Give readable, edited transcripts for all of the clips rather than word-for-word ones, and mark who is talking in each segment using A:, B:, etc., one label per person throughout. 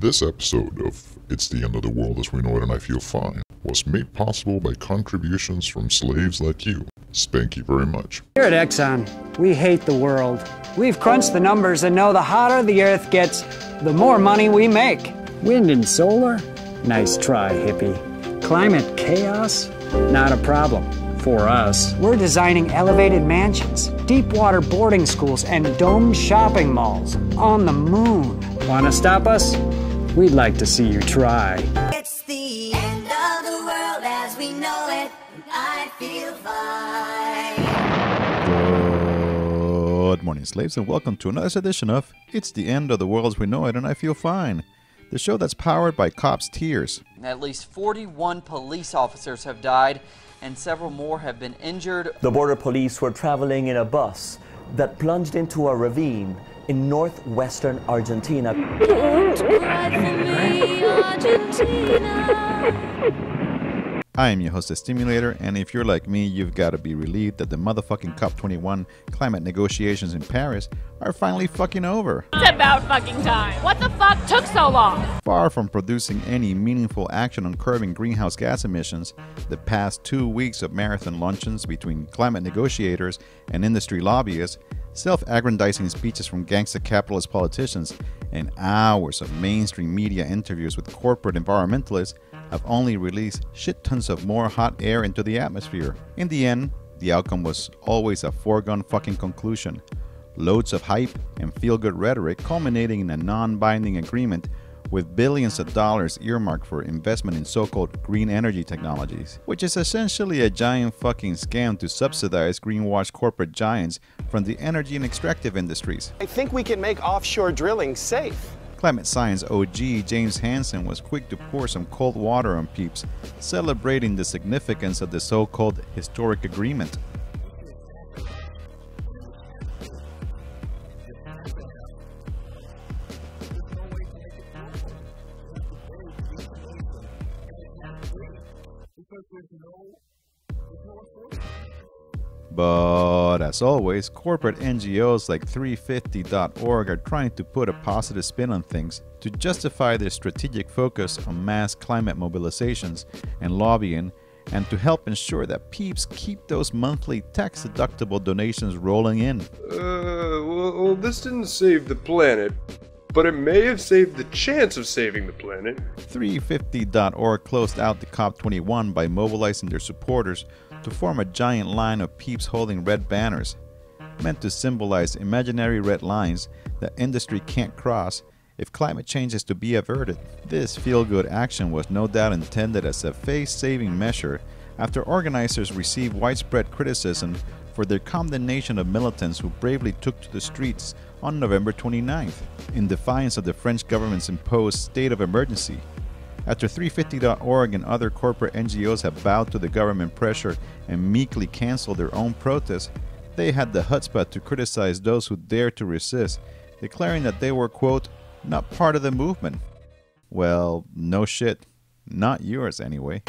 A: This episode of It's the End of the World as We Know It and I Feel Fine was made possible by contributions from slaves like you. Thank you very much.
B: Here at Exxon, we hate the world. We've crunched the numbers and know the hotter the earth gets, the more money we make. Wind and solar? Nice try, hippie. Climate chaos? Not a problem. For us. We're designing elevated mansions, deep water boarding schools, and domed shopping malls on the moon. Wanna stop us? We'd like to see you try.
C: It's the end of the world as we know it, and I feel fine.
D: Good morning, slaves, and welcome to another edition of It's the End of the World as We Know It and I Feel Fine, the show that's powered by cops' tears.
E: At least 41 police officers have died and several more have been injured.
F: The border police were traveling in a bus that plunged into a ravine in northwestern Argentina.
D: I am your host, the Stimulator, and if you're like me, you've got to be relieved that the motherfucking COP21 climate negotiations in Paris are finally fucking over.
G: It's about fucking time. What the fuck took so long?
D: Far from producing any meaningful action on curbing greenhouse gas emissions, the past 2 weeks of marathon luncheons between climate negotiators and industry lobbyists, self-aggrandizing speeches from gangsta capitalist politicians, and hours of mainstream media interviews with corporate environmentalists have only released shit tons of more hot air into the atmosphere. In the end, the outcome was always a foregone fucking conclusion. Loads of hype and feel-good rhetoric culminating in a non-binding agreement with billions of dollars earmarked for investment in so-called green energy technologies, which is essentially a giant fucking scam to subsidize greenwash corporate giants from the energy and extractive industries.
H: I think we can make offshore drilling safe.
D: Climate science OG James Hansen was quick to pour some cold water on peeps, celebrating the significance of the so-called historic agreement. But as always, corporate NGOs like 350.org are trying to put a positive spin on things to justify their strategic focus on mass climate mobilizations and lobbying, and to help ensure that peeps keep those monthly tax-deductible donations rolling in.
I: Well, this didn't save the planet, but it may have saved the chance of saving the planet.
D: 350.org closed out the COP21 by mobilizing their supporters to form a giant line of peeps holding red banners, meant to symbolize imaginary red lines that industry can't cross if climate change is to be averted. This feel-good action was no doubt intended as a face-saving measure after organizers received widespread criticism for their condemnation of militants who bravely took to the streets on November 29th in defiance of the French government's imposed state of emergency. After 350.org and other corporate NGOs have bowed to the government pressure and meekly canceled their own protests, they had the chutzpah to criticize those who dared to resist, declaring that they were, quote, not part of the movement. Well, no shit. Not yours, anyway.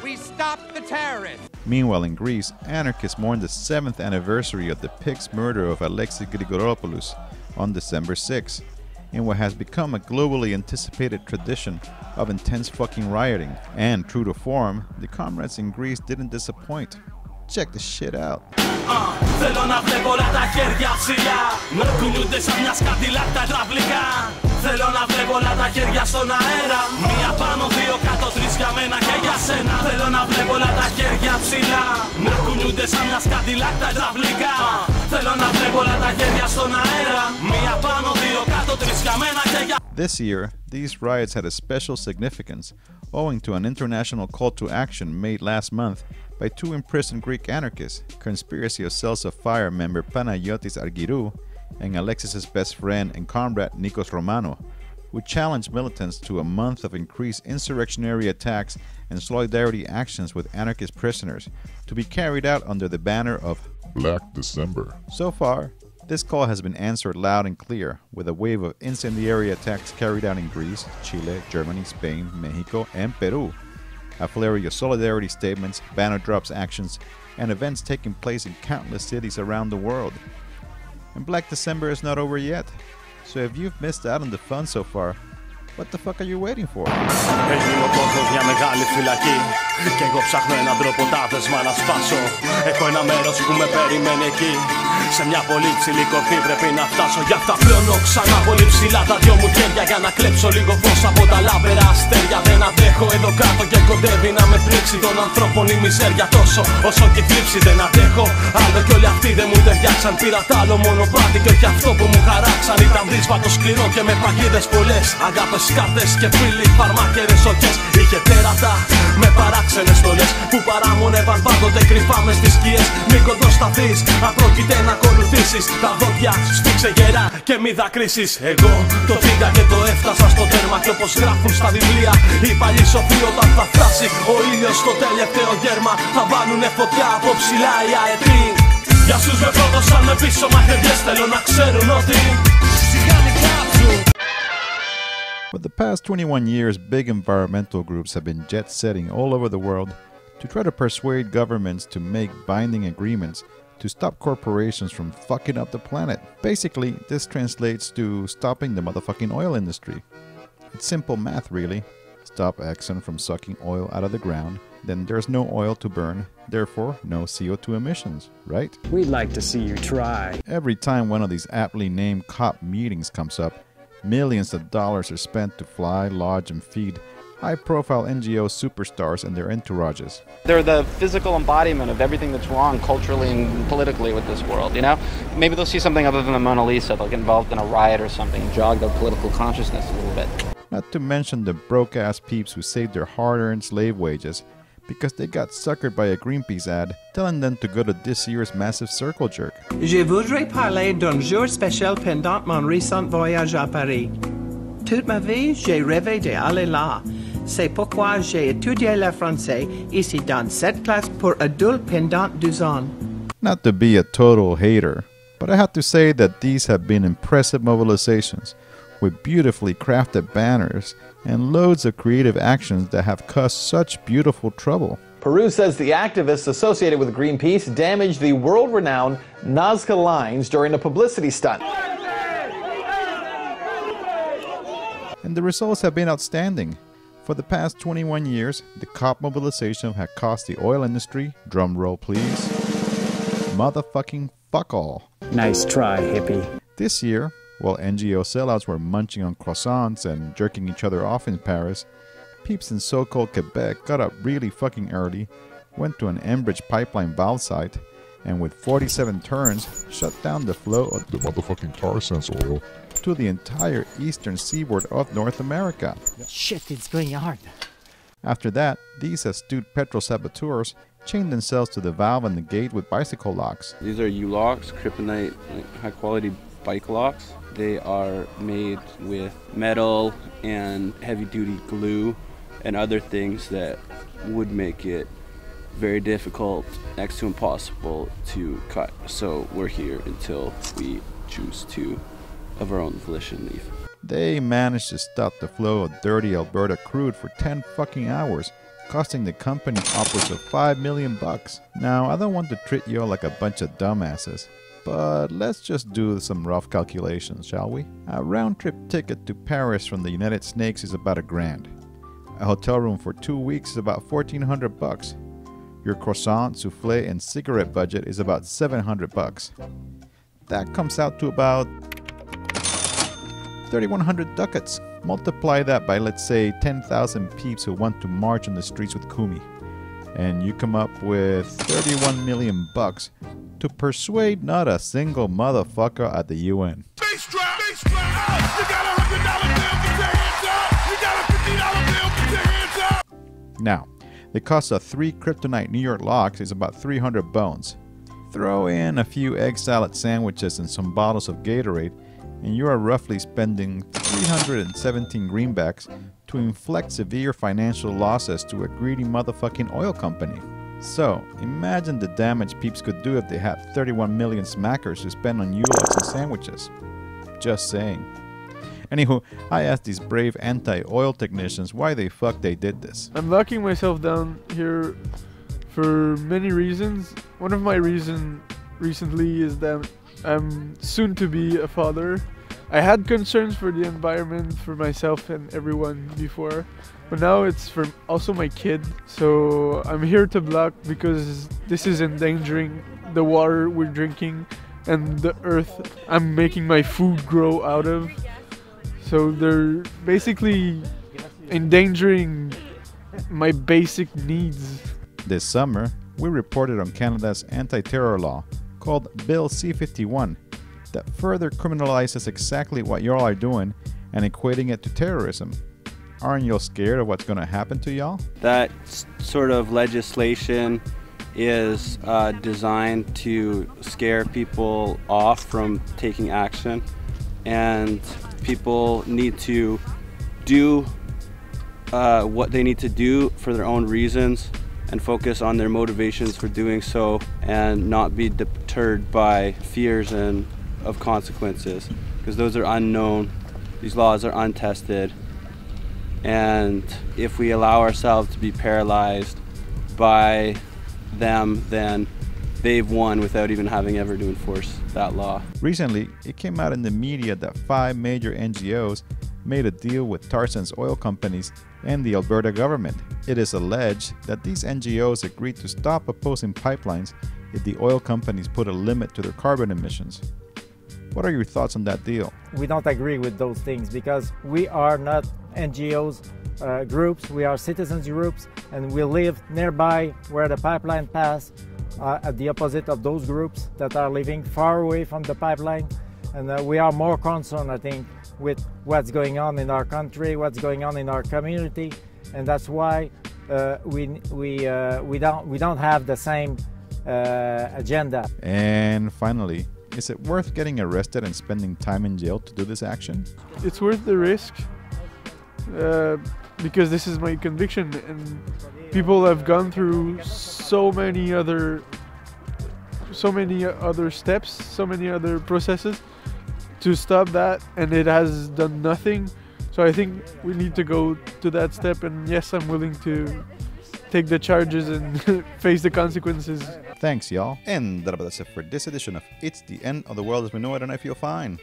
J: We stopped the terrorists.
D: Meanwhile, in Greece, anarchists mourn the 7th anniversary of the pig's murder of Alexis Grigoropoulos on December 6, in what has become a globally anticipated tradition of intense fucking rioting. And true to form, the comrades in Greece didn't disappoint. Check this shit out.
K: Θέλω να βλέπω όλα τα χέρια στον αέρα. Μία πάνω, δύο κάτω, τρεις για μένα και για σένα. Θέλω να βλέπω όλα τα χέρια ψηλά. Να κουνιούνται σαν μια σκαντιλάκτα υδραυλικά. Θέλω να βλέπω όλα τα χέρια στον αέρα. Μία πάνω, δύο κάτω, τρεις για μένα και για.
D: This year, these riots had a special significance owing to an international call to action made last month by two imprisoned Greek anarchists, Conspiracy of Cells of Fire member Panagiotis Argyrou and Alexis's best friend and comrade Nikos Romanou, who challenged militants to a month of increased insurrectionary attacks and solidarity actions with anarchist prisoners to be carried out under the banner of
A: Black December.
D: So far, this call has been answered loud and clear, with a wave of incendiary attacks carried out in Greece, Chile, Germany, Spain, Mexico, and Peru. A flurry of solidarity statements, banner drops actions, and events taking place in countless cities around the world. And Black December is not over yet, so if you've missed out on the fun so far, what the fuck are you waiting for?
K: Έγινε ο κόσμος μια μεγάλη φυλακή κι εγώ ψάχνω έναν τρόπο τάβεσμα να σπάσω. Έχω ένα μέρος που με περιμένει εκεί. Σε μια πολύ ψηλή κορφή πρέπει να φτάσω. Γι' αυτά πλώνω ξανά πολύ ψηλά τα δυο μου χέρια για να κλέψω λίγο φως από τα λάβερα αστέρια. Δεν αντέχω εδώ κάτω και κοντεύει να με τρίξει των ανθρώπων η μιζέρια τόσο όσο και θλίψη δεν αντέχω. Άλλο κι όλοι αυτοί δεν μου ταιριάξαν. Πήρα τ' άλλο μονοπάτι και όχι αυτό που μου χαράξαν. Ήταν δύσβατο σκληρό και με παγίδες πολλές. Αγάπες, κάρτες και φίλοι, φαρμάκερες οκές. Είχε τέρατα με παράξενες στολές που παράμονευαν πάντοτε κρυφά μες στις σκιές. Μη κοντοσταθείς, απρόκειται να ακολουθήσεις. Τα δόντια σφίξε γερά και μη δακρύσεις. Εγώ το πήγα και το έφτασα στο τέρμα και όπως γράφουν στα βιβλία οι παλιοί σοφοί όταν θα φτάσει ο ήλιος στο τελευταίο γέρμα θα βάλουνε φωτιά από ψηλά οι αετοί. Για σους με πρόδωσαν με πίσω μαχαιριές θέλω να ξέρουν ότι σιγάνει κάψου.
D: For the past 21 years, big environmental groups have been jet-setting all over the world to try to persuade governments to make binding agreements to stop corporations from fucking up the planet. Basically, this translates to stopping the motherfucking oil industry. It's simple math, really. Stop Exxon from sucking oil out of the ground, then there's no oil to burn, therefore no CO2 emissions, right?
B: We'd like to see you try.
D: Every time one of these aptly named COP meetings comes up, millions of dollars are spent to fly, lodge, and feed high-profile NGO superstars and their entourages.
L: They're the physical embodiment of everything that's wrong culturally and politically with this world, you know? Maybe they'll see something other than the Mona Lisa, they'll get involved in a riot or something and jog their political consciousness a little bit.
D: Not to mention the broke-ass peeps who saved their hard-earned slave wages because they got suckered by a Greenpeace ad telling them to go to this year's massive circle jerk.
M: Je voudrais parler d'un jour spécial pendant mon récent voyage à Paris. Toute ma vie, j'ai rêvé d'aller là. C'est pourquoi j'ai étudié le français ici dans cette classe pour adultes pendant 2 ans.
D: Not to be a total hater, but I have to say that these have been impressive mobilizations with beautifully crafted banners and loads of creative actions that have caused such beautiful trouble.
N: Peru says the activists associated with Greenpeace damaged the world-renowned Nazca lines during a publicity stunt.
D: And the results have been outstanding. For the past 21 years, the COP mobilization had cost the oil industry, drum roll please, motherfucking fuck all.
B: Nice try, hippie.
D: This year, while NGO sellouts were munching on croissants and jerking each other off in Paris, peeps in so-called Quebec got up really fucking early, went to an Enbridge pipeline valve site, and with 47 turns, shut down the flow of
A: the motherfucking tar sands oil
D: to the entire eastern seaboard of North America.
O: Shit, it's going hard.
D: After that, these astute petrol saboteurs chained themselves to the valve and the gate with bicycle locks.
P: These are U-locks, kryptonite, high-quality bike locks. They are made with metal and heavy-duty glue and other things that would make it very difficult, next to impossible to cut. So we're here until we choose to, of our own volition, leave.
D: They managed to stop the flow of dirty Alberta crude for 10 fucking hours, costing the company upwards of $5 million. Now, I don't want to treat you all like a bunch of dumbasses, but let's just do some rough calculations, shall we? A round-trip ticket to Paris from the United Snakes is about $1,000. A hotel room for 2 weeks is about $1,400. Your croissant, souffle, and cigarette budget is about $700. That comes out to about 3,100 ducats. Multiply that by, let's say, 10,000 peeps who want to march on the streets with Kumi, and you come up with $31 million to persuade not a single motherfucker at the UN. Now, the cost of 3 kryptonite New York locks is about 300 bones. Throw in a few egg salad sandwiches and some bottles of Gatorade, and you are roughly spending 317 greenbacks to inflict severe financial losses to a greedy motherfucking oil company. So, imagine the damage peeps could do if they had 31 million smackers to spend on U-Locks and sandwiches. Just saying. Anywho, I asked these brave anti-oil technicians why the fuck they did this.
Q: I'm locking myself down here for many reasons. One of my reasons recently is that I'm soon to be a father. I had concerns for the environment, for myself and everyone before, but now it's for also my kid. So I'm here to block because this is endangering the water we're drinking and the earth I'm making my food grow out of. So they're basically endangering my basic needs.
D: This summer, we reported on Canada's anti-terror law called Bill C-51 that further criminalizes exactly what y'all are doing and equating it to terrorism. Aren't y'all scared of what's going to happen to y'all?
P: That sort of legislation is designed to scare people off from taking action, and people need to do what they need to do for their own reasons and focus on their motivations for doing so and not be deterred by fears of consequences, because those are unknown. These laws are untested, and if we allow ourselves to be paralyzed by them, then they've won without even having ever to enforce that law.
D: Recently, it came out in the media that 5 major NGOs made a deal with tar sands oil companies and the Alberta government. It is alleged that these NGOs agreed to stop opposing pipelines if the oil companies put a limit to their carbon emissions. What are your thoughts on that deal?
O: We don't agree with those things because we are not NGOs groups, we are citizens groups, and we live nearby where the pipeline passed, at the opposite of those groups that are living far away from the pipeline. And we are more concerned, I think, with what's going on in our country, what's going on in our community, and that's why we don't have the same agenda.
D: And finally, is it worth getting arrested and spending time in jail to do this action?
Q: It's worth the risk because this is my conviction, and people have gone through so many other steps, so many other processes to stop that, and it has done nothing. So I think we need to go to that step, and yes, I'm willing to take the charges and face the consequences.
D: Thanks, y'all. And that's it for this edition of It's the End of the World as We Know It, and I Feel Fine.